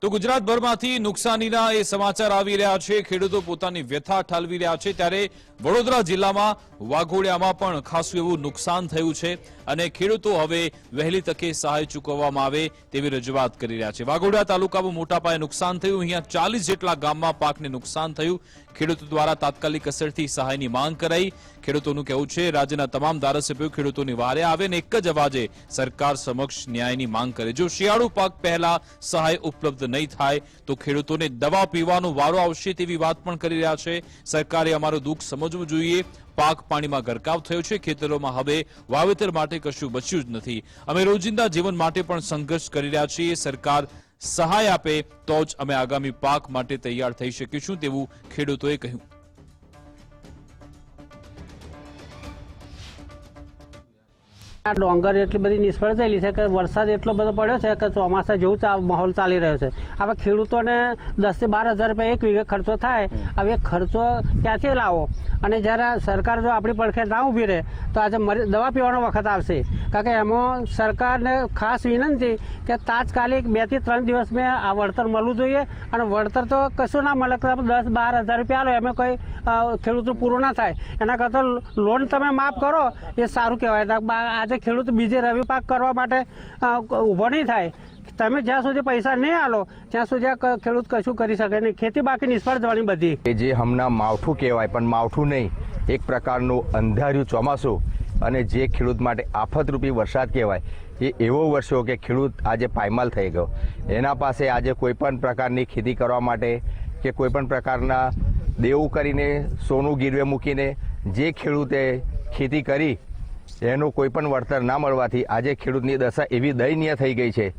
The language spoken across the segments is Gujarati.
તો ગુજરાતભરમાંથી નુકસાનીના એ સમાચાર આવી રહ્યા છે। ખેડૂતો પોતાની વ્યથા ઠાલવી રહ્યા છે, ત્યારે વડોદરા જિલ્લામાં વાઘોડિયામાં પણ ખાસું એવું નુકસાન થયું છે અને ખેડૂતો હવે વહેલી તકે સહાય ચૂકવવામાં આવે તેવી રજૂઆત કરી રહ્યા છે। વાઘોડિયા તાલુકામાં મોટા પાયે નુકસાન થયું। અહીંયા 40 જેટલા ગામમાં પાકને નુકસાન થયું। ખેડૂતો દ્વારા તાત્કાલિક અસરથી સહાયની માંગ કરાઈ। ખેડૂતોનું કહેવું છે રાજ્યના તમામ ધારાસભ્યો ખેડૂતોની વારે આવે અને એક જ અવાજે સરકાર સમક્ષ ન્યાયની માંગ કરે। જો શિયાળુ પાક પહેલા સહાય ઉપલબ્ધ નહીં થાય તો ખેડૂતોને દવા પીવાનો વારો આવશે તેવી વાત પણ કરી રહ્યા છે। સરકારે અમારું દુઃખ સમજવું જોઈએ। પાક પાણીમાં ગરકાવ થયો છે। ખેતરોમાં હવે વાવેતર માટે કશું બચ્યું જ નથી। અમે રોજિંદા જીવન માટે પણ સંઘર્ષ કરી રહ્યા છીએ। સરકાર સહાય આપે તો જ અમે આગામી પાક માટે તૈયાર થઈ શકીશું તેવું ખેડૂતોએ કહ્યું। આ ડોંગર એટલી બધી નિષ્ફળ થયેલી છે કે વરસાદ એટલો બધો પડ્યો છે કે ચોમાસા જેવું માહોલ ચાલી રહ્યો છે। હવે ખેડૂતોને 10 થી 12 હજાર રૂપિયા એક વીઘે ખર્ચો થાય। હવે ખર્ચો ક્યાંથી લાવો? અને જ્યારે સરકાર જો આપણી પડખે ના ઊભી રહે તો આજે દવા પીવાનો વખત આવશે। કારણ કે એમાં સરકારને ખાસ વિનંતી કે તાત્કાલિક 2 થી 3 દિવસમાં આ વળતર મળવું જોઈએ। અને વળતર તો કશું ના મળે, 10-12 હજાર રૂપિયા આલો એમાં કોઈ ખેડૂતનું પૂરું ના થાય। એના કરતાં લોન તમે માફ કરો એ સારું કહેવાય। આજે ખેડૂત બીજે રવિ પાક કરવા માટે ઊભો નહીં થાય। તમે જ્યાં સુધી પૈસા નહીં આલો ત્યાં સુધી ખેડૂત કશું કરી શકે નહીં। ખેતી બાકી નિષ્ફળ જવાની બધી જે હમણાં માવઠું કહેવાય પણ માવઠું નહીં, એક પ્રકારનું અંધાર્યું ચોમાસું અને જે ખેડૂત માટે આફતરૂપી વરસાદ કહેવાય એ એવો વરસ્યો કે ખેડૂત આજે પાયમાલ થઈ ગયો। એના પાસે આજે કોઈ પણ પ્રકારની ખેતી કરવા માટે કે કોઈ પણ પ્રકારના દેવું કરીને સોનું ગીરવે મૂકીને જે ખેડૂતે ખેતી કરી એનું કોઈ પણ વળતર ના મળવાથી આજે ખેડૂતની દશા એવી દયનીય થઈ ગઈ છે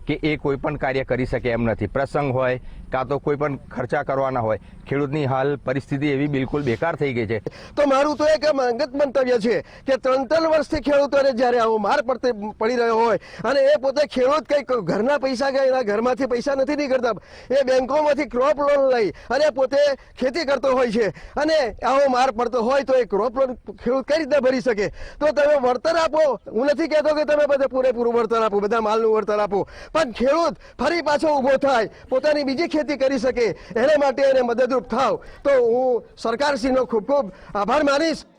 કે એ કોઈ પણ કાર્ય કરી શકે એમ નથી। પ્રસંગ હોય કાં તો કોઈ પણ ખર્ચા કરવાના હોય, ખેડૂતની હાલ પરિસ્થિતિ એવી બિલકુલ બેકાર થઈ ગઈ છે। તો મારું તો એક અંગત મંતવ્ય છે કે 3 વર્ષથી ખેડૂતોને જ્યારે આવો માર પડી રહ્યો હોય અને એ પોતે ખેડૂત કંઈક ઘરના પૈસા કે એના ઘરમાંથી પૈસા નથી નીકળતા, એ બેંકોમાંથી ક્રોપ લોન લઈ અને પોતે ખેતી કરતો હોય છે અને આવો માર પડતો હોય તો એ ક્રોપ લોન ખેડૂત કઈ રીતે ભરી શકે? તો તમે વળતર આપો। હું નથી કહેતો કે તમે બધે પૂરેપૂરું વળતર આપો, બધા માલનું વળતર આપો, પણ ખેડૂત ફરી પાછો ઊભો થાય, પોતાની બીજી ખેતી કરી શકે, એને માટે એને મદદરૂપ થાવ તો હું સરકારશ્રીનો ખૂબ ખૂબ આભાર માનીશ।